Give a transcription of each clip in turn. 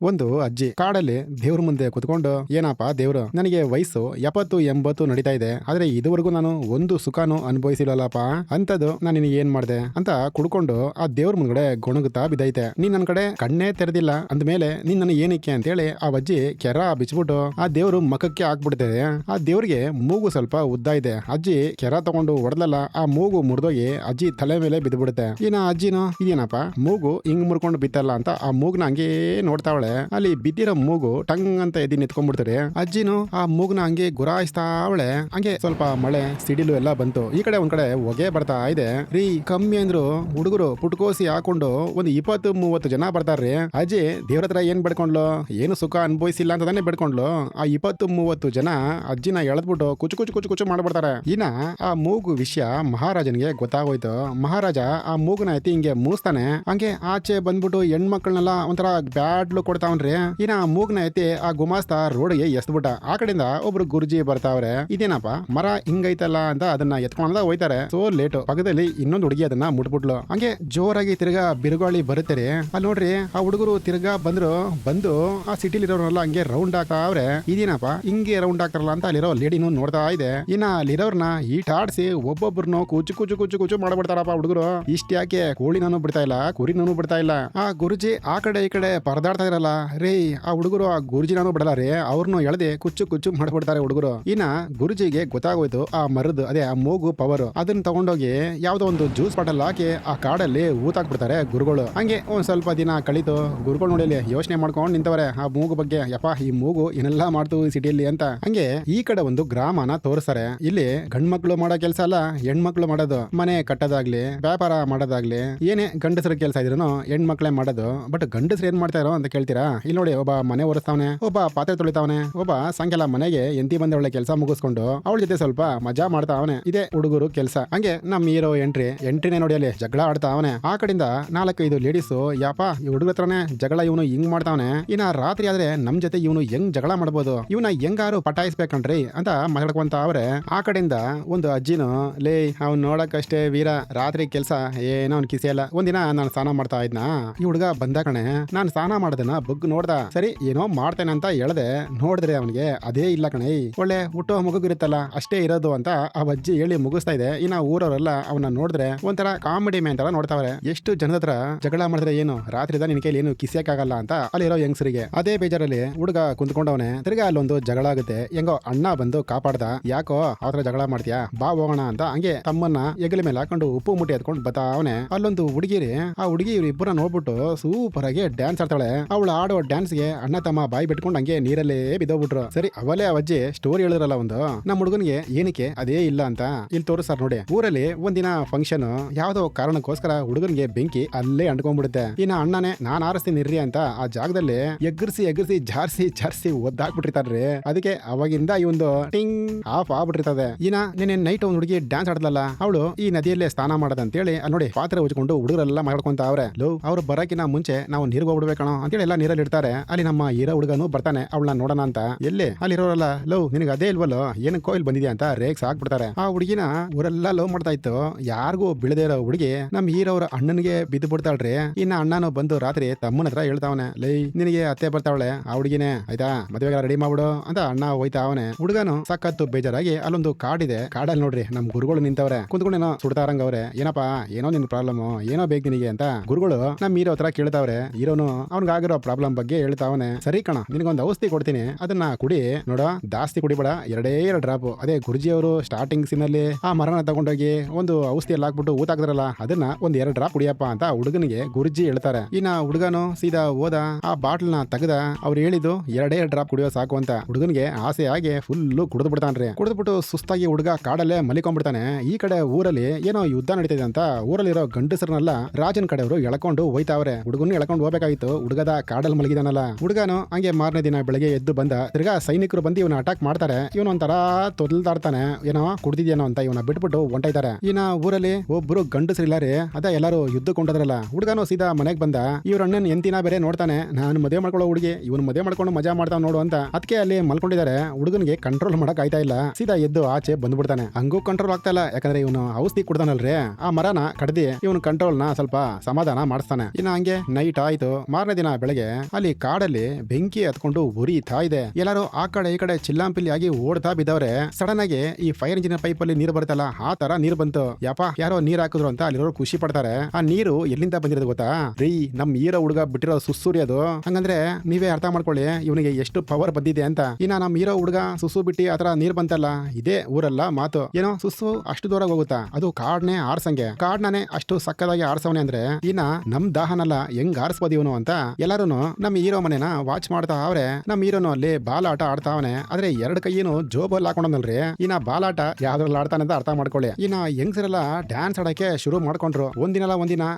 ಒಂದು ಅಜ್ಜಿ ಕಾಡಲ್ಲಿ ದೇವ್ರ ಮುಂದೆ ಕುತ್ಕೊಂಡು ಏನಪ್ಪಾ ದೇವ್ರು ನನಗೆ ವಯಸ್ಸು 70-80 ನಡೀತಾ ಇದೆ ಆದ್ರೆ ಇದುವರೆಗೂ ನಾನು ಒಂದು ಸುಖನೂ ಅನುಭವಿಸಿಲ್ಲಪ್ಪ ಅಂತದ್ದು ನಾನು ನಿನಗೆ ಏನ್ ಮಾಡ್ದೆ ಅಂತ ಕುಡ್ಕೊಂಡು ಆ ದೇವ್ರ ಮುಂದ್ಗಡೆ ಗೊಣಗುತ್ತಾ ಬಿದ್ದೈತೆ. ನೀನ್ ನನ್ ಕಡೆ ಕಣ್ಣೇ ತೆರೆದಿಲ್ಲ ಅಂದ್ಮೇಲೆ ನೀನ್ ನನ್ನ ಏನಕ್ಕೆ ಅಂತೇಳಿ ಆ ಅಜ್ಜಿ ಕೆರ ಬಿಚ್ಬಿಟ್ಟು ಆ ದೇವ್ರು ಮಖಕ್ಕೆ ಹಾಕ್ಬಿಡ್ತದೆ. ಆ ದೇವ್ರಿಗೆ ಮೂಗು ಸ್ವಲ್ಪ ಉದ್ದ ಇದೆ. ಅಜ್ಜಿ ಕೆರ ತಗೊಂಡು ಹೊಡೆದಲ್ಲ, ಆ ಮೂಗು ಮುರಿದೋಗಿ ಅಜ್ಜಿ ತಲೆ ಮೇಲೆ ಬಿದ್ದುಬಿಡುತ್ತೆ. ಇನ್ನ ಅಜ್ಜಿನೋ ಇದೇನಪ್ಪ ಮೂಗು ಹಿಂಗ್ ಮುರ್ಕೊಂಡು ಬಿತ್ತಲ್ಲ ಅಂತ ಆ ಮೂಗ್ನ ಹಂಗೇ ನೋಡ್ತಾವಳೆ. ಅಲ್ಲಿ ಬಿದ್ದಿರೋ ಮೂಗು ಟಂಗ್ ಅಂತ ಎದ್ದು ನಿಂತ್ಕೊಂಡ್ಬಿಡ್ತಾರೆ. ಅಜ್ಜಿನು ಆ ಮೂಗ್ನ ಹಂಗೆ ಗುರಾಯಿಸ್ತಾವಳೆ. ಹಂಗೆ ಸ್ವಲ್ಪ ಮಳೆ ಸಿಡಿಲು ಎಲ್ಲ ಬಂತು. ಈ ಕಡೆ ಒಂದ್ ಕಡೆ ಹೊಗೆ ಬರ್ತಾ ಇದೆ. ರೀ ಕಮ್ಮಿ ಅಂದ್ರು ಹುಡುಗರು ಪುಟ್ಕೋಸಿ ಹಾಕೊಂಡು ಒಂದು 20-30 ಜನ ಬರ್ತಾರ್ರಿ. ಅಜ್ಜಿ ದೇವ್ರ ಹತ್ರ ಏನ್ ಬೆಡ್ಕೊಂಡ್ಲು, ಏನು ಸುಖ ಅನುಭವಿಸಿಲ್ಲ ಅಂತಾನೆ ಬೆಡ್ಕೊಂಡ್ಲು. ಆ 20-30 ಜನ ಅಜ್ಜಿನ ಎಳೆದ್ಬಿಟ್ಟು ಕುಚು ಕುಚು ಕುಚು ಕುಚು ಮಾಡ್ಬಿಡ್ತಾರೆ. ಇನ್ನ ಆ ಮೂಗು ವಿಷಯ ಮಹಾರಾಜನಿಗೆ ಗೊತ್ತಾಗೋಯ್ತು. ಮಹಾರಾಜ ಆ ಮೂಗನ ಎತ್ತಿ ಹಿಂಗೆ ಮೂಸ್ತಾನೆ. ಹಂಗೆ ಆಚೆ ಬಂದ್ಬಿಟ್ಟು ಹೆಣ್ಮಕ್ಳನ್ನೆಲ್ಲ ಒಂಥರ ಬ್ಯಾಡ್ಲು ಕೊಡ್ತಾವನ್ರಿ. ಇನ್ನ ಆ ಮೂಗ್ನ ಎತ್ತಿ ಆ ಗುಮಾಸ್ತ ರೋಡ್ಗೆ ಎಸ್ದ್ಬಿಟ್ಟ. ಆ ಕಡೆಯಿಂದ ಒಬ್ರು ಗುರುಜಿ ಬರ್ತಾವ್ರೆ. ಇದೇನಪ್ಪ ಮರ ಹಿಂಗೈತಲ್ಲ ಅಂತ ಅದನ್ನ ಎತ್ಕೊಂಡ ಹೋಯ್ತಾರೆ. So late. ಪಕ್ಕದಲ್ಲಿ ಇನ್ನೊಂದು ಹುಡುಗಿ ಅದನ್ನ ಮುಟ್ಬಿಟ್ಲು. ಹಂಗೆ ಜೋರಾಗಿ ತಿರ್ಗಾ ಬಿರುಗಾಳಿ ಬರುತ್ತಾರೆ. ಅಲ್ಲಿ ನೋಡ್ರಿ ಆ ಹುಡುಗರು ತಿರ್ಗಾ ಬಂದು ಆ ಸಿಟಿಲಿರೋರೆಲ್ಲ ಹಂಗೆ ರೌಂಡ್ ಹಾಕ್ತಾವ್ರೆ. ಇದೇನಪ್ಪ ಹಿಂಗೆ ರೌಂಡ್ ಹಾಕ್ತಾರಲ್ಲ ಅಂತ ಅಲ್ಲಿರೋ ಲೇಡಿನೂ ನೋಡ್ತಾ ಇದೆ. ಇನ್ನ ಅಲ್ಲಿರೋರ್ನ ಈಟಾಡ್ಸಿ ಒಬ್ಬೊಬ್ರನ್ನು ಕುಚು ಕುಚು ಕುಚು ಕುಚು ಮಾಡ್ಬಿಡ್ತಾರಪ್ಪ ಹುಡುಗರು. ಇಷ್ಟ ಯಾಕೆ ಕೋಳಿನೂ ಬಿಡ್ತಾ ಇಲ್ಲ, ಕುರಿನೂ ಬಿಡ್ತಾ ಇಲ್ಲ. ಆ ಗುರುಜಿ ಆ ಕಡೆ ಈ ಕಡೆ ಪರದಾಡ್ತಾ ಇರಲ್ಲ ರೇ. ಆ ಹುಡುಗರು ಆ ಗುರುಜಿನೂ ಬಿಡಲ್ಲ ರೀ. ಅವ್ರನ್ನು ಎಳೆದೆ ಕುಚ್ಚು ಕುಚ್ಚು ಮಾಡ್ಬಿಡ್ತಾರೆ ಹುಡುಗರು. ಇನ್ನ ಗುರುಜಿಗೆ ಗೊತ್ತಾಗೋಯ್ತು ಆ ಮರದ್ದು ಅದೇ ಆ ಮೂಗು ಪವರ್. ಅದನ್ನ ತಗೊಂಡೋಗಿ ಯಾವ್ದೋ ಒಂದು ಜ್ಯೂಸ್ ಬಾಟಲ್ ಹಾಕಿ ಆ ಕಾಡಲ್ಲಿ ಊತಾಕ್ಬಿಡ್ತಾರೆ ಗುರುಗಳು. ಹಂಗೆ ಒಂದ್ ಸ್ವಲ್ಪ ದಿನ ಕಳಿತು. ಗುರುಗಳು ನೋಡಿ ಯೋಚನೆ ಮಾಡ್ಕೊಂಡು ನಿಂತವ್ರೆ ಆ ಮೂಗು ಬಗ್ಗೆ. ಯಪ್ಪ ಈ ಮೂಗು ಏನೆಲ್ಲಾ ಮಾಡ್ತು ಈ ಸಿಟಿಯಲ್ಲಿ ಅಂತ. ಹಂಗೆ ಈ ಕಡೆ ಒಂದು ಗ್ರಾಮನ ತೋರಿಸ್ತಾರೆ. ಇಲ್ಲಿ ಗಂಡ್ಮಕ್ಳು ಮಾಡೋ ಕೆಲಸ ಅಲ್ಲ, ಹೆಣ್ಮಕ್ಳು ಮಾಡೋದು. ಮನೆ ಕಟ್ಟೋದಾಗ್ಲಿ ವ್ಯಾಪಾರ ಮಾಡೋದಾಗ್ಲಿ ಏನೇ ಗಂಡಸರ ಕೆಲಸ ಇದ್ರು ಹೆಣ್ಮಕ್ಳೇ ಮಾಡೋದು. ಬಟ್ ಗಂಡಸರು ಏನ್ ಮಾಡ್ತಾರೋ ಅಂತ ಕೇಳ್ತೀರಾ? ಇಲ್ಲಿ ನೋಡಿ ಒಬ್ಬ ಮನೆ ಒರೆಸ್ತಾವನೆ, ಒಬ್ಬ ಪಾತ್ರೆ ತೊಳಿತಾವನೆ, ಒಬ್ಬ ಸಾಯಂಕಾಲ ಮನೆಗೆ ಎಂತಿ ಬಂದ ಒಳ್ಳೆ ಕೆಲಸ ಮುಗಿಸ್ಕೊಂಡು ಅವಳ ಜೊತೆ ಸ್ವಲ್ಪ ಮಜಾ ಮಾಡ್ತಾವನೆ. ಇದೇ ಹುಡುಗರು ಕೆಲಸ. ಹಂಗೆ ನಮ್ ಹೀರೋ ಎಂಟ್ರಿನೇ ನೋಡಿ ಅಲ್ಲಿ ಜಗಳ ಆಡ್ತಾವನೆ. ಆ ಕಡೆಯಿಂದ 4-5 ಲೇಡೀಸು ಯಪ್ಪ ಈ ಹುಡುಗರ ಹತ್ರನೇ ಜಗಳ ಇವನು ಹಿಂಗ್ ಮಾಡ್ತಾವನೆ. ಇನ್ನ ರಾತ್ರಿ ಆದ್ರೆ ನಮ್ ಜೊತೆ ಇವನು ಹೆಂಗ್ ಜಗಳ ಮಾಡ್ಬೋದು, ಇವನ ಹೆಂಗಾರು ಪಟಾಯಿಸ್ಬೇಕಣ್ರಿ ಅಂತ ಮಾತಾಡ್ಕೊಂತ ಅವ್ರೆ. ಆ ಕಡೆಯಿಂದ ಒಂದು ಅಜ್ಜಿನು ಲೇ ಅವ್ನು ನೋಡಕ್ಕಷ್ಟೇ ವೀರ, ರಾತ್ರಿ ಕೆಲಸ ಏನೋ ಅವ್ನು ಕಿಸಿಯಲ್ಲ. ಒಂದಿನ ನಾನು ಸ್ನಾನ ಮಾಡ್ತಾ ಇದ್ನ, ಈ ಹುಡುಗ ಬಂದ ಕಣೆ. ನಾನು ಸ್ನಾನ ಮಾಡೋದನ್ನ ಬಗ್ ನೋಡ್ದ. ಸರಿ ಏನೋ ಮಾಡ್ತೇನೆ ಅಂತ ಹೇಳ್ದೆ. ನೋಡಿದ್ರೆ ಅವನಿಗೆ ಅದೇ ಇಲ್ಲ ಕಣೆ, ಒಳ್ಳೆ ಹುಟ್ಟೋ ಮಗುಗಿರುತ್ತಲ್ಲ ಅಷ್ಟೇ ಇರೋದು ಅಂತ ಆ ಅಜ್ಜಿ ಹೇಳಿ ಮುಗಿಸ್ತಾ ಇದೆ. ಇನ್ನ ಊರವರೆಲ್ಲ ಅವನ್ನ ನೋಡಿದ್ರೆ ಒಂಥರ ಕಾಮಿಡಿ ಮ್ಯಾನ್ ತರ ನೋಡ್ತಾವ್ರೆ. ಎಷ್ಟು ಜನದ ಹತ್ರ ಜಗಳ ಮಾಡಿದ್ರೆ ಏನು, ರಾತ್ರಿದ ನಿನ್ ಕೈಲಿ ಏನು ಕಿಸಿಯಕ್ಕಾಗಲ್ಲ ಅಂತ ಅಲ್ಲಿರೋ ಯಂಗ್ಸರಿಗೆ ಅದೇ ಬೇಜಾರಲ್ಲಿ ಹುಡುಗ ಕುಂತ್ಕೊಂಡವನೆ. ತಿರ್ಗಾ ಅಲ್ಲೊಂದು ಜಗಳ ಆಗುತ್ತೆ. ಹೆಂಗೋ ಅಣ್ಣ ಬಂದು ಕಾಪಾಡ್ದ. ಯಾಕೋ ಅವತ್ರ ಜಗಳ ಮಾಡ್ತೀಯಾ, ಬಾ ಹೋಗೋಣ ಅಂತ ಹಂಗೆ ತಮ್ಮನ್ನ ಹೆಗಲ ಮೇಲೆ ಹಾಕೊಂಡು ಉಪ್ಪು ಮುಟ್ಟಿ ಎತ್ಕೊಂಡು ಬತ್ತಾವನೆ. ಅಲ್ಲೊಂದು ಹುಡುಗಿರಿ, ಆ ಹುಡುಗಿ ಇವ್ರಿಬ್ಬರನ್ನ ನೋಡ್ಬಿಟ್ಟು ಸೂಪರ್ ಆಗಿ ಡ್ಯಾನ್ಸ್ ಆಡ್ತಾಳೆ. ಅವಳು ಆಡೋ ಡ್ಯಾನ್ಸ್ಗೆ ಅಣ್ಣ ತಮ್ಮ ಬಾಯಿ ಬಿಟ್ಕೊಂಡು ಹಂಗೆ ನೀರಲ್ಲೇ ಬಿದ್ದೋಗ್ಬಿಟ್ರು. ಸರಿ ಅವಲೇ ಅಜ್ಜಿ ಸ್ಟೋರಿ ಹೇಳಿರಲ್ಲ ಒಂದು, ನಮ್ಮ ಹುಡುಗನಿಗೆ ಏನಕ್ಕೆ ಅದೇ ಇಲ್ಲ ಅಂತ ಇಲ್ಲಿ ತೋರಿಸ್ತಾರ ನೋಡಿ. ಊರಲ್ಲಿ ಒಂದಿನ ಫಂಕ್ಷನ್, ಯಾವ್ದೋ ಕಾರಣಕ್ಕೋಸ್ಕರ ಹುಡುಗನಿಗೆ ಬೆಂಕಿ ಅಲ್ಲೇ ಅಂಟ್ಕೊಂಡ್ಬಿಡುತ್ತೆ. ಇನ್ನ ಅಣ್ಣನೇ ನಾನ್ ಆರಿಸ್ತೀನಿ ಇರ್ರಿ ಅಂತ ಆ ಜಾಗದಲ್ಲಿ ಎಗ್ರಿಸಿ ಜಾರ್ಸಿ ಒದ್ದಾಕ್ಬಿಟ್ಟಿರ್ತಾರ್ರಿ. ಅದಕ್ಕೆ ಅವಾಗಿಂದ ಈ ಒಂದು ಟಿಂಗ್ ಆಫ್ ಆಗ್ಬಿಟ್ಟಿರ್ತದೆ. ಇನ್ನ ನಿನ್ನೆ ನೈಟ್ ಒಂದು ಹುಡುಗಿ ಡ್ಯಾನ್ಸ್ ಆಡದಲ್ಲ, ಅವಳು ಈ ನದಿಯಲ್ಲೇ ಸ್ನಾನ ಮಾಡದಂತೇಳಿ ಅಲ್ಲಿ ನೋಡಿ ಪಾತ್ರೆ ಉಜ್ಕೊಂಡು ಹುಡುಗರೆಲ್ಲ ಮಾಡ್ಕೊಂತ ಅವ್ರೆ. ಲೋ ಅವ್ರು ಬರಕಿನ ಮುಂಚೆ ನಾವು ನೀರ್ಗೆ ಹೋಗ್ಬಿಡ್ಬೇಕಣ ಅಂತೇಳಿ ಎಲ್ಲ ನೀರಲ್ಲಿ ಇಡ್ತಾರೆ. ಅಲ್ಲಿ ನಮ್ಮ ಹೀರೋ ಹುಡುಗನು ಬರ್ತಾನೆ ಅವಳನ್ನ ನೋಡೋಣ ಅಂತ. ಎಲ್ಲಿ ಅಲ್ಲಿರೋರಲ್ಲ ಲವ್ ನಿನಗೆ ಅದೇ ಇಲ್ವಲ್ಲೋ ಏನಕ್ಕೋ ಇಲ್ಲಿ ಬಂದಿದ್ಯಾ ಅಂತ ರೇಕ್ಸ್ ಹಾಕ್ಬಿಡ್ತಾರೆ. ಆ ಹುಡುಗಿನ ಊರೆಲ್ಲ ಲವ್ ಮಾಡ್ತಾ ಇತ್ತು. ಯಾರಿಗೂ ಬಿಳದೇ ಇರೋ ಹುಡುಗಿ ನಮ್ಮ ಹೀರೋ ಅವ್ರ ಅಣ್ಣನಿಗೆ ಬಿದ್ದು ಬಿಡ್ತಾಳ್ರಿ. ಇನ್ನ ಅಣ್ಣನು ಬಂದು ರಾತ್ರಿ ತಮ್ಮನ ಹತ್ರ ಹೇಳ್ತಾವನೆ, ಲೈ ನಿನಗೆ ಅತ್ತೆ ಬರ್ತಾವಳೆ ಆ ಹುಡುಗಿನೇ, ಆಯ್ತಾ ಮದುವೆಗೆ ರೆಡಿ ಮಾಡ್ಬಿಡು ಅಂತ ಅಣ್ಣ ಹೋಯ್ತಾವನೆ. ಹುಡುಗನು ಸಖತ್ತು ಬೇಜಾರಾಗಿ ಅಲ್ಲೊಂದು ಕಾಡಿದೆ. ಕಾಡಲ್ಲಿ ನೋಡ್ರಿ ನಮ್ ಗುರುಗಳು ನಿಂತವ್ರೆ, ಕುಂತ್ಕೊಂಡೇನೋ ಸುಡ್ತಾರಂಗ ಅವ್ರೆ. ಏನಪ್ಪಾ ಏನೋ ನಿನ್ ಪ್ರಾಬ್ಲಮ್, ಏನೋ ಬೇಕು ನಿನಗೆ ಅಂತ ಗುರುಗಳು ನಮ್ಮ ಹೀರೋ ಹತ್ರ ಕೇಳ್ತಾವ್ರೆ. ಹೀರೋನು ಅವ್ನಿಗಾಗಿರೋ ಪ್ರಾಬ್ಲಮ್ ಬಗ್ಗೆ ಹೇಳ್ತಾವನೆ. ಸರಿ ಕಣ ನಿನಗೊಂದು ಔಷಧಿ ಕೊಡ್ತೀನಿ, ಅದನ್ನ ಕುಡಿ ನೋಡೋ, ಜಾಸ್ತಿ ಕುಡಿಬೇಡ, 2 ಡ್ರಾಪ್. ಅದೇ ಗುರುಜಿ ಅವರು ಸ್ಟಾರ್ಟಿಂಗ್ ಸೀನಲ್ಲಿ ಆ ಮರನ ತಗೊಂಡೋಗಿ ಒಂದು ಔಷಧಿಯಲ್ಲಿ ಹಾಕ್ಬಿಟ್ಟು ಊತಾಕ್ತಾರಲ್ಲ, ಅದನ್ನ 1-2 ಡ್ರಾಪ್ ಕುಡಿಯಪ್ಪ ಅಂತ ಹುಡುಗನಿಗೆ ಗುರುಜಿ ಹೇಳ್ತಾರೆ. ಇನ್ನ ಹುಡುಗನು ಸೀದಾ ಹೋದ, ಆ ಬಾಟ್ಲ್ ನ ತೆಗೆದ. ಅವ್ರು ಹೇಳಿದ್ದು 2 ಡ್ರಾಪ್ ಕುಡಿಯೋ ಸಾಕು ಅಂತ. ಹುಡುಗನಿಗೆ ಆಸೆ ಆಗಿ ಫುಲ್ಲು ಕುಡಿದು ಬಿಡ್ತಾನ್ರಿ. ಕುಡಿದ್ಬಿಟ್ಟು ಸುಸ್ತಾಗಿ ಹುಡುಗ ಕಾಡಲ್ಲೇ ಮಲಿಕೊಂಡ್ಬಿಡ್ತಾನೆ. ಈ ಕಡೆ ಊರಲ್ಲಿ ಏನೋ ಯುದ್ಧ ನಡೀತಿದೆ ಅಂತ ಊರಲ್ಲಿರೋ ಗಂಡಸರನ್ನೆಲ್ಲ ರಾಜನ್ ಕಡೆಯವರು ಎಳ್ಕೊಂಡು ಹೋಯ್ತಾವ್ರೆ. ಹುಡುಗನ ಎಳ್ಕೊಂಡು ಹೋಗ್ಬೇಕಾಗಿತ್ತು, ಹುಡುಗದ ಕಾಡಲ್ಲಿ ಮಲಗಿದಾನಲ್ಲ. ಹುಡುಗನು ಹಂಗೆ ಮಾರನೇ ದಿನ ಬೆಳಗ್ಗೆ ಎದ್ದು ಬಂದ. ತಿರ್ಗಾ ಸೈನಿಕರು ಬಂದು ಇವನ ಅಟ್ಯಾಕ್ ಮಾಡ್ತಾರೆ. ಇವನು ಒಂಥರ ತೊದಲ್ದಾಡ್ತಾನೆ, ಏನೋ ಕುಡ್ದಿದ್ಯೇನೋ ಅಂತ ಇವನ ಬಿಟ್ಬಿಟ್ಟು ಹೊಂಟೈತಾರೆ. ಇನ್ನ ಊರಲ್ಲಿ ಒಬ್ರು ಗಂಡಸರಿಲ್ಲಾರೆ, ಅದ ಎಲ್ಲಾರು ಯುದ್ಧಕ್ಕೆ ಕೊಂಡದ್ರಲ್ಲ. ಹುಡುಗನು ಸೀದಾ ಮನೆಗೆ ಬಂದ. ಇವ್ರ ಅಣ್ಣನ್ ಎಂತಿನ ಬೇರೆ ನೋಡ್ತಾನೆ, ನಾನು ಮದುವೆ ಮಾಡ್ಕೊಳ್ಳೋ ಹುಡುಗಿ ಇವನು ಮದುವೆ ಮಾಡ್ಕೊಂಡು ಮಜಾ ಮಾಡ್ತಾವ್ ನೋಡು ಅಂತ. ಅದಕ್ಕೆ ಅಲ್ಲಿ ಮಲ್ಕೊಂಡಿದ್ದಾರೆ. ಹುಡುಗನಿಗೆ ಕಂಟ್ರೋಲ್ ಮಾಡಕ್ ಆಯ್ತಾ ಇಲ್ಲ. ಸೀದಾ ಎದ್ದು ಆಚೆ ಬಂದ್ಬಿಡ್ತಾನೆ. ಹಂಗೂ ಕಂಟ್ರೋಲ್ ಆಗ್ತಾ ಇಲ್ಲ, ಯಾಕಂದ್ರೆ ಇವನು ಔಷಧಿ ಕುಡ್ದಾನಲ್ರಿ. ಆ ಮರನ ಕಡ್ದಿ ಇವನು ಕಂಟ್ರೋಲ್ ನ ಸ್ವಲ್ಪ ಸಮಾಧಾನ ಮಾಡಿಸ್ತಾನೆ. ಇನ್ನ ಹಂಗೆ ನೈಟ್ ಆಯ್ತು. ಮಾರನೇ ದಿನ ಬೆಳಗ್ಗೆ ನೋಡ್ದಂಗೆ ಅಲ್ಲಿ ಕಾಡಲ್ಲಿ ಬೆಂಕಿ ಹತ್ಕೊಂಡು ಉರಿತಾ ಇದೆ. ಎಲ್ಲರೂ ಆ ಕಡೆ ಈ ಕಡೆ ಚಿಲ್ಲಾಂಪಿಲ್ಲಿ ಆಗಿ ಓಡ್ತಾ ಬಿದ್ದವ್ರೆ. ಸಡನ್ ಆಗಿ ಈ ಫೈರ್ ಇಂಜಿನ್ ಪೈಪ್ ಅಲ್ಲಿ ನೀರು ಬರುತ್ತಲ್ಲ ಆ ತರ ನೀರು ಬಂತು. ಯಪ್ಪ ಯಾರೋ ನೀರ್ ಹಾಕಿದ್ರು ಅಂತ ಅಲ್ಲಿರೋರು ಖುಷಿ ಪಡ್ತಾರೆ. ಆ ನೀರು ಎಲ್ಲಿಂದ ಬಂದಿರೋದು ಗೊತ್ತಾ? ರೀ ನಮ್ ಹೀರೋ ಹುಡುಗ ಬಿಟ್ಟಿರೋ ಸುಸ್ಸೂರಿ ಅದು. ಹಂಗಂದ್ರೆ ನೀವೇ ಅರ್ಥ ಮಾಡ್ಕೊಳ್ಳಿ ಇವನಿಗೆ ಎಷ್ಟು ಪವರ್ ಬಂದಿದೆ ಅಂತ. ಇನ್ನ ನಮ್ ಹೀರೋ ಹುಡುಗ ಸುಸ್ಸು ಬಿಟ್ಟಿ ಆತರ ನೀರ್ ಬಂತಲ್ಲ, ಇದೇ ಊರಲ್ಲ ಮಾತು. ಏನೋ ಸುಸ್ಸು ಅಷ್ಟು ದೂರ ಹೋಗುತ್ತಾ, ಅದು ಕಾಡ್ನೆ ಆರ್ಸಂಗೆ. ಕಾಡ್ನೇ ಅಷ್ಟು ಸಕ್ಕದಾಗಿ ಆರ್ಸವನೆ ಅಂದ್ರೆ ಇನ್ನ ನಮ್ ದಾಹನಲ್ಲ ಹೆಂಗ್ ಆರಿಸ್ಬೋದು ಇವನು ಅಂತ ಎಲ್ಲಾರು ನಮ್ ಹೀರೋ ಮನೆನ ವಾಚ್ ಮಾಡ್ತಾ ಅವ್ರೆ. ನಮ್ ಹೀರೋನು ಅಲ್ಲಿ ಬಾಲಾಟ ಆಡ್ತಾವನೆ. ಆದ್ರೆ ಎರಡ್ ಕೈಯೇನು ಜೋಬಲ್ಲಿ ಹಾಕೊಂಡಲ್ರಿ. ಇನ್ನ ಬಾಲಾಟ ಯಾವ್ದ್ರಲ್ಲಿ ಆಡ್ತಾನೆ ಅಂತ ಅರ್ಥ ಮಾಡ್ಕೊಳ್ಳಿ. ಇನ್ನ ಹೆಂಗ್ಸರೆಲ್ಲ ಡ್ಯಾನ್ಸ್ ಆಡಕ್ಕೆ ಶುರು ಮಾಡ್ಕೊಂಡ್ರು. ಒಂದಿನ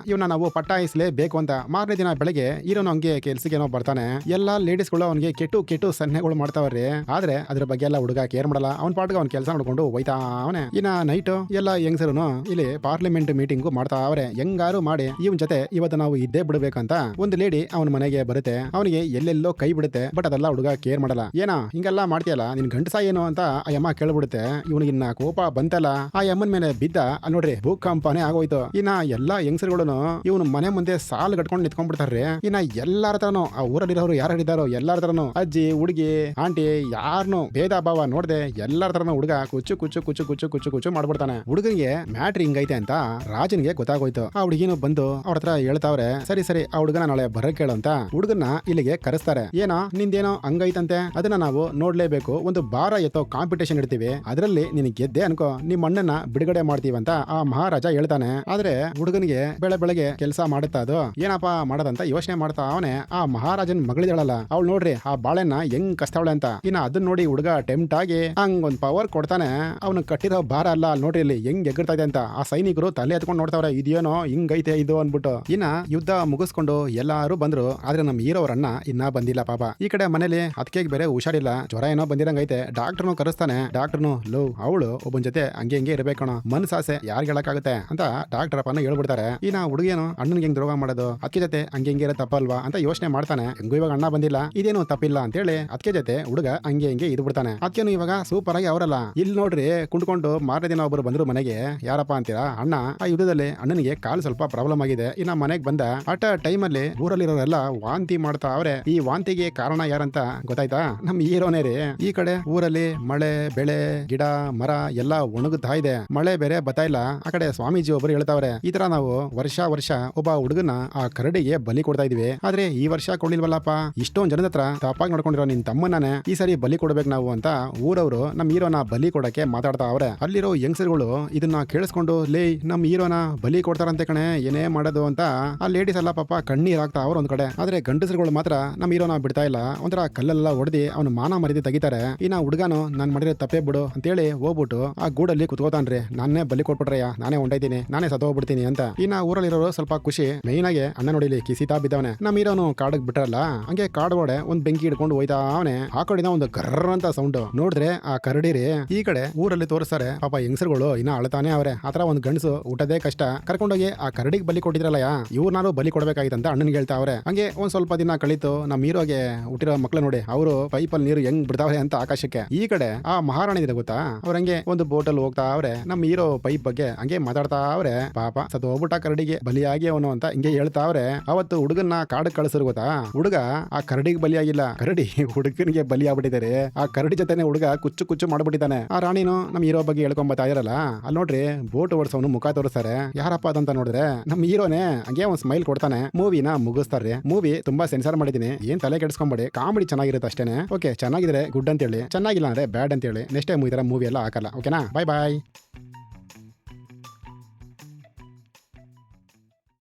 ಇವನ್ನ ನಾವು ಪಟ್ಟಾಯಿಸ್ಲೇಬೇಕು ಅಂತ. ಮಾರನೇ ದಿನ ಬೆಳಗ್ಗೆ ಹೀರೋನು ಹಂಗೆ ಕೆಲ್ಸಕ್ಕೇನೋ ಬರ್ತಾನೆ. ಎಲ್ಲಾ ಲೇಡೀಸ್ಗಳು ಅವ್ನಿಗೆ ಕೆಟ್ಟು ಸನ್ನೆಗಳು ಮಾಡ್ತಾವ್ರಿ. ಆದ್ರೆ ಅದ್ರ ಬಗ್ಗೆ ಎಲ್ಲ ಹುಡುಗ ಕೇರ್ ಮಾಡಲ್ಲ. ಅವ್ನ ಪಾಟ್ಗೆ ಅವ್ನ ಕೆಲಸ ನೋಡ್ಕೊಂಡು ಹೋಯ್ತಾ ಅವನೇ. ಇನ್ನ ನೈಟ್ ಎಲ್ಲ ಹೆಂಗ್ಸರುನು ಇಲ್ಲಿ ಪಾರ್ಲಿಮೆಂಟ್ ಮೀಟಿಂಗು ಮಾಡ್ತಾವ್ರೆ. ಹೆಂಗಾರು ಮಾಡಿ ಇವನ್ ಜೊತೆ ಇವತ್ತು ನಾವು ಇದ್ದೇ ಬಿಡ್ಬೇಕಂತ ಒಂದು ಲೇಡಿ ಅವನ ಮನೆಗೆ ಬರುತ್ತೆ. ಅವನಿಗೆ ಎಲ್ಲೆಲ್ಲೋ ಕೈ ಬಿಡುತ್ತೆ. ಬಟ್ ಅದೆಲ್ಲ ಹುಡುಗ ಕೇರ್ ಮಾಡಲ್ಲ. ಏನ ಹಿಂಗೆಲ್ಲ ಮಾಡ್ತೀಯಲ್ಲ ನಿನ್ ಗಂಡಸ ಏನು ಅಂತ ಆ ಯಮ್ಮ ಕೇಳ್ಬಿಡುತ್ತೆ. ಇವನಿಗಿನ್ನ ಕೋಪ ಬಂತಲ್ಲ, ಆ ಯಮ್ಮನ ಮೇಲೆ ಬಿದ್ದ ಅಲ್ಲಿ ನೋಡ್ರಿ ಭೂಕಂಪನೇ ಆಗೋಯ್ತು. ಇನ್ನ ಎಲ್ಲಾ ಹೆಂಗಸರುಗಳು ಇವನು ಮನೆ ಮುಂದೆ ಸಾಲು ಕಟ್ಕೊಂಡು ನಿಂತ್ಕೊಂಡ್ಬಿಡ್ತಾರ್ರಿ. ಇನ್ನ ಎಲ್ಲಾರ ತರನು ಆ ಊರಲ್ಲಿರೋರು ಯಾರಿದ್ದಾರೋ ಎಲ್ಲಾರ ತರನು ಅಜ್ಜಿ ಹುಡುಗಿ ಆಂಟಿ ಯಾರನು ಭೇದ ಭಾವ ನೋಡ್ದೆ ಎಲ್ಲಾರ ತರನು ಹುಡುಗ ಕುಚ್ಚು ಮಾಡ್ಬಿಡ್ತಾನೆ. ಹುಡುಗನಿಗೆ ಮ್ಯಾಟ್ರಿ ಹಿಂಗೈತೆ ಅಂತ ರಾಜನ್ಗೆ ಗೊತ್ತಾಗೋಯ್ತು. ಆ ಹುಡುಗಿನು ಬಂದು ಅವ್ರ ಹತ್ರ ಹೇಳ್ತಾವ್ರೆ. ಸರಿ ಆ ಹುಡುಗನ ನಾಳೆ ಬರ ಕೇಳು ಅಂತ ಹುಡುಗನ್ನ ಇಲ್ಲಿಗೆ ಕರೆಸ್ತಾರೆ. ಏನೋ ನಿಂದೇನೋ ಹಂಗೈತಂತೆ, ಅದನ್ನ ನಾವು ನೋಡ್ಲೇಬೇಕು. ಒಂದು ಭಾರ ಎತ್ತೋ ಕಾಂಪಿಟೇಷನ್ ಇಡ್ತೀವಿ, ಅದರಲ್ಲಿ ನಿನ್ ಗೆದ್ದೆ ಅನ್ಕೋ ನಿಮ್ಮ ಅಣ್ಣನ ಬಿಡುಗಡೆ ಮಾಡ್ತೀವಂತ ಆ ಮಹಾರಾಜ ಹೇಳ್ತಾನೆ. ಆದ್ರೆ ಹುಡುಗನಿಗೆ ಬೆಳಗ್ಗೆ ಕೆಲಸ ಮಾಡುತ್ತಾ ಅದು ಏನಪ್ಪಾ ಮಾಡೋದಂತ ಯೋಚನೆ ಮಾಡ್ತಾ ಅವನೇ. ಆ ಮಹಾರಾಜನ್ ಮಗಳಿದಾಳಲ್ಲ ಅವಳು ನೋಡ್ರಿ ಆ ಬಾಳೆನ ಹೆಂಗ್ ಕಸ್ತಾವಳೆ ಅಂತ. ಇನ್ನ ಅದನ್ನ ನೋಡಿ ಹುಡುಗ ಟೆಂಪ್ಟ್ ಆಗಿ ಹಂಗೊಂದ್ ಪವರ್ ಕೊಡ್ತಾನೆ. ಅವನು ಕಟ್ಟಿರೋ ಭಾರ ಅಲ್ಲ ಅಲ್ಲಿ ನೋಡ್ರಿ ಇಲ್ಲಿ ಹೆಂಗ್ ಎಗರ್ತಾ ಇದೆ ಅಂತ. ಆ ಸೈನಿಕರು ತಲೆ ಎತ್ಕೊಂಡು ನೋಡ್ತಾವ್ರೆ, ಇದೇನೋ ಹಿಂಗೈತೆ ಇದು ಅನ್ಬಿಟ್ಟು. ಇನ್ನ ಯುದ್ಧ ಮುಗಿಸ್ಕೊಂಡು ಎಲ್ಲಾರು ಬಂದ್ರು. ಆದ್ರೆ ನಮ್ ಹೀರೋರನ್ನ ಇನ್ನ ಬಂದಿಲ್ಲ ಪಾಪ. ಈ ಕಡೆ ಮನೇಲಿ ಅದಕ್ಕೆ ಬೇರೆ ಹುಷಾರಿಲ್ಲ, ಜ್ವರ ಏನೋ ಬಂದಿರಂಗೈತೆ. ಡಾಕ್ಟರ್ನು ಕರೆಸ್ತಾನೆ. ಡಾಕ್ಟರ್ನು ಲೋ ಅವಳು ಒಬ್ಬನ ಜೊತೆ ಹಂಗೆ ಇರ್ಬೇಕಣ, ಮನ್ಸಾಸೆ ಯಾರ್ಗೆ ಹೇಳಕ್ಕಾಗುತ್ತೆ ಅಂತ ಡಾಕ್ಟರ್ ಅಪ್ಪನ ಹೇಳ್ಬಿಡ್ತಾರೆ. ಇನ್ನ ಹುಡುಗೇನು ಅಣ್ಣನ್ಗೆ ಹೆಂಗ್ ದ್ರೋಹ ಮಾಡೋದು, ಅದಕ್ಕೆ ಜೊತೆ ಹಂಗೆ ಇರೋ ತಪ್ಪಲ್ವಾ ಅಂತ ಯೋಚನೆ ಮಾಡ್ತಾನೆ. ಹೆಂಗು ಇವಾಗ ಅಣ್ಣ ಬಂದಿಲ್ಲ, ಇದೇನು ತಪ್ಪಿಲ್ಲ ಅಂತ ಹೇಳಿ ಅದಕ್ಕೆ ಜೊತೆ ಹುಡುಗ ಹಂಗೆ ಇದ್ ಬಿಡ್ತಾನೆ. ಅದಕ್ಕೇನು ಇವಾಗ ಸೂಪರ್ ಆಗಿ ಅವರಲ್ಲ. ಇಲ್ಲಿ ನೋಡ್ರಿ ಕುಂಡ್ಕೊಂಡು ಮಾರನೇ ದಿನ ಒಬ್ಬರು ಬಂದ್ರು ಮನೆಗೆ. ಯಾರಪ್ಪ ಅಂತೀರಾ? ಅಣ್ಣ. ಆ ಯುದ್ಧದಲ್ಲಿ ಅಣ್ಣನಿಗೆ ಕಾಲು ಸ್ವಲ್ಪ ಪ್ರಾಬ್ಲಮ್ ಆಗಿದೆ. ಇನ್ನ ಮನೆಗೆ ಬಂದ ಅಟ ಟೈಮ್ ಅಲ್ಲಿ ಊರಲ್ಲಿರೋರೆಲ್ಲ ವಾಂತಿ ಮಾಡ್ತಾ ಅವ್ರೆ. ಈ ವಾಂತಿಗೆ ಕಾರಣ ಯಾರಂತ ಗೊತ್ತಾಯ್ತಾ? ನಮ್ ಹೀರೋನೇ ರೀ. ಈ ಕಡೆ ಊರಲ್ಲಿ ಮಳೆ ಬೆಳೆ ಗಿಡ ಮರ ಎಲ್ಲ ಒಣಗುತ್ತಾ ಇದೆ. ಮಳೆ ಬೇರೆ ಬತ್ತಾ ಇಲ್ಲ. ಆ ಕಡೆ ಸ್ವಾಮೀಜಿ ಒಬ್ಬರು ಹೇಳ್ತಾವ್ರೆ, ಈ ತರ ನಾವು ವರ್ಷ ಒಬ್ಬ ಹುಡುಗನ ಆ ಕರಡಿಗೆ ಬಲಿ ಕೊಡ್ತಾ ಇದೀವಿ. ಆದ್ರೆ ಈ ವರ್ಷ ಕೊಡ್ಲಿಲ್ವಲ್ಲಪ್ಪ. ಇಷ್ಟೊಂದ್ ಜನದ ಹತ್ರ ತಪ್ಪಾಗಿ ನೋಡ್ಕೊಂಡಿರೋ ನಿನ್ ತಮ್ಮನೇ ಈ ಸರಿ ಬಲಿ ಕೊಡ್ಬೇಕು ನಾವು ಅಂತ ಊರವರು ನಮ್ ಹೀರೋನ ಬಲಿ ಕೊಡಕ್ಕೆ ಮಾತಾಡ್ತಾ ಅವ್ರೆ. ಅಲ್ಲಿರೋ ಯಂಗ್ಸರ್ಗಳು ಇದನ್ನ ಕೇಳಿಸ್ಕೊಂಡು ಲೇ ನಮ್ ಹೀರೋನ ಬಲಿ ಕೊಡ್ತಾರಂತೆ ಕಣೆ, ಏನೇ ಮಾಡೋದು ಅಂತ ಆ ಲೇಡೀಸ್ ಎಲ್ಲ ಪಾಪ ಕಣ್ಣೀರ್ ಆಗ್ತಾ ಅವ್ರ ಒಂದ್ ಕಡೆ. ಆದ್ರೆ ಗಂಡಸರುಗಳು ಮಾತ್ರ ನಮ್ ಹೀರೋನ ಬಿಡ್ತಾ ಇಲ್ಲ. ಒಂಥರ ಕಲ್ಲೆಲ್ಲ ಹೊಡೆದಿ ಅವನ ಮಾನ ಮರ್ಯಾದೆ ತೆಗಿತಾರೆ. ಇನ್ನ ಹುಡುಗನು ನಾನ್ ಮಾಡಿರೋ ತಪ್ಪೇ ಬಿಡು ಅಂತೇಳಿ ಹೋಗ್ಬಿಟ್ಟು ಆ ಗೂಡಲ್ಲಿ ಕುತ್ಕೋತಾನ್ರಿ. ನಾನೇ ಬಲಿ ಕೊಟ್ಬಿಟ್ರಯ್ಯ, ನಾನೇ ಹೊಂಟೈತೀನಿ, ನಾನೇ ಸತ್ತೋಗ್ಬಿಡ್ತೀನಿ ಅಂತ. ಇನ್ನ ಊರಲ್ಲಿರೋರು ಸ್ವಲ್ಪ ಖುಷಿ. ಮೈನ್ ಆಗಿ ಅಣ್ಣ ನೋಡಿಲಿ ಕಿಸಿತಾ ಬಿದ್ದವನೆ. ನಮ್ ಹೀರೋನು ಕಾಡಕ್ ಬಿಟ್ರಲ್ಲ, ಹಂಗೆ ಕಾಡ್ಗೋಡೆ ಒಂದ್ ಬೆಂಕಿ ಹಿಡ್ಕೊಂಡು ಹೋಯ್ತಾ ಅವನೆ. ಆ ಕಡೆನ ಒಂದು ಕರ್ರ ಅಂತ ಸೌಂಡ್ ನೋಡಿದ್ರೆ ಆ ಕರಡಿರಿ. ಈ ಕಡೆ ಊರಲ್ಲಿ ತೋರಿಸ್ತಾರೆ ಪಾಪ ಹೆಂಗಸರುಗಳು ಇನ್ನ ಅಳ್ತಾನೆ ಅವ್ರೆ. ಆತರ ಒಂದ್ ಗಂಡಸು ಊಟದೇ ಕಷ್ಟ ಕರ್ಕೊಂಡೋಗಿ ಆ ಕರಡಿಗೆ ಬಲಿ ಕೊಟ್ಟಿದ್ರಲ್ಲಯ್ಯ, ಇವ್ರನ್ನಾರು ಬಲಿ ಕೊಡ್ಬೇಕಾಗಿತ್ತಂತ ಅಣ್ಣನ್ಗೆ ಹೇಳ್ತಾ ಅವ್ರೆ. ಹಂಗೆ ಒಂದ್ ಸ್ವಲ್ಪ ದಿನ ಕಳಿತು. ನಮ್ ಹೀರೋಗೆ ಹುಟ್ಟಿರೋ ಮಕ್ಳು ನೋಡಿ ಅವರು ಪೈಪಲ್ಲಿ ನೀರು ಹೆಂಗ್ ಬಿಡ್ತಾವ್ರೆ ಅಂತ ಆಕಾಶಕ್ಕೆ. ಈ ಕಡೆ ಆ ಮಹಾರಾಣಿ ಇದೆ ಗೊತ್ತಾ, ಅವ್ರ ಹಂಗೆ ಒಂದು ಬೋಟಲ್ ಹೋಗ್ತಾ ಅವ್ರೆ. ನಮ್ ಹೀರೋ ಪೈಪ್ ಬಗ್ಗೆ ಹಂಗೆ ಮಾತಾಡ್ತಾ ಅವ್ರೆ. ಪಾಪ ಸತ್ ಹೋಗ್ಬಿಟ್ಟ ಕರಡಿಗೆ ಬಲಿಯಾಗಿ ಅವನು ಅಂತ ಹಿಂಗೆ ಹೇಳ್ತಾ ಅವ್ರೆ. ಅವತ್ತು ಹುಡುಗನ್ನ ಕಾಡಕ್ ಕಳಿಸಿರು ಗೊತ್ತಾ, ಹುಡುಗ ಆ ಕರಡಿಗೆ ಬಲಿಯಾಗಿಲ್ಲ, ಕರಡಿ ಹುಡುಗನಿಗೆ ಬಲಿ ಆಗ್ಬಿಟ್ಟಿದ್ದಾರೆ. ಆ ಕರಡಿ ಜೊತೆನೆ ಹುಡುಗ ಕುಚ್ಚು ಮಾಡ್ಬಿಟ್ಟಿದ್ದಾನೆ. ಆ ರಾಣಿನು ನಮ್ ಹೀರೋ ಬಗ್ಗೆ ಹೇಳ್ಕೊಂಬತ್ತಾ ಇರಲ್ಲ. ಅಲ್ಲಿ ನೋಡ್ರಿ ಬೋಟ್ ಓಡಿಸೋನು ಮುಖ ತೋರಿಸ್ತಾರೆ. ಯಾರಪ್ಪ ಅದಂತ ನೋಡಿದ್ರೆ ನಮ್ ಹೀರೋನೇ ಹಂಗೆ ಒಂದ್ ಸ್ಮೈಲ್ ಕೊಡ್ತಾನೆ. ಮೂವಿನ ಮುಗಿಸ್ತಾರ್ರಿ. ಮೂವಿ ತುಂಬಾ ಸೆನ್ಸರ್ ಮಾಡಿದೀನಿ, ಏನ್ ತಲೆ ಕೆಡಿಸ್ಕೊಂಬೇಡಿ. ಕಾಮಿಡಿ ಚೆನ್ನಾಗಿರುತ್ತೆ ಅಷ್ಟೇನೆ. ಓಕೆ, ಚೆನ್ನಾಗಿದ್ರೆ ಗುಡ್ ಅಂತ ಹೇಳಿ, ಚೆನ್ನಾಗಿಲ್ಲ ಅಂದ್ರೆ ಬ್ಯಾಡ್ ಅಂತ ಹೇಳಿ. ನೆಕ್ಸ್ಟ್ ಟೈಮ್ ಈ ತರ ಮೂವಿ ಎಲ್ಲ ಹಾಕಲ್ಲ. ಓಕೆನಾ? ಬಾಯ್.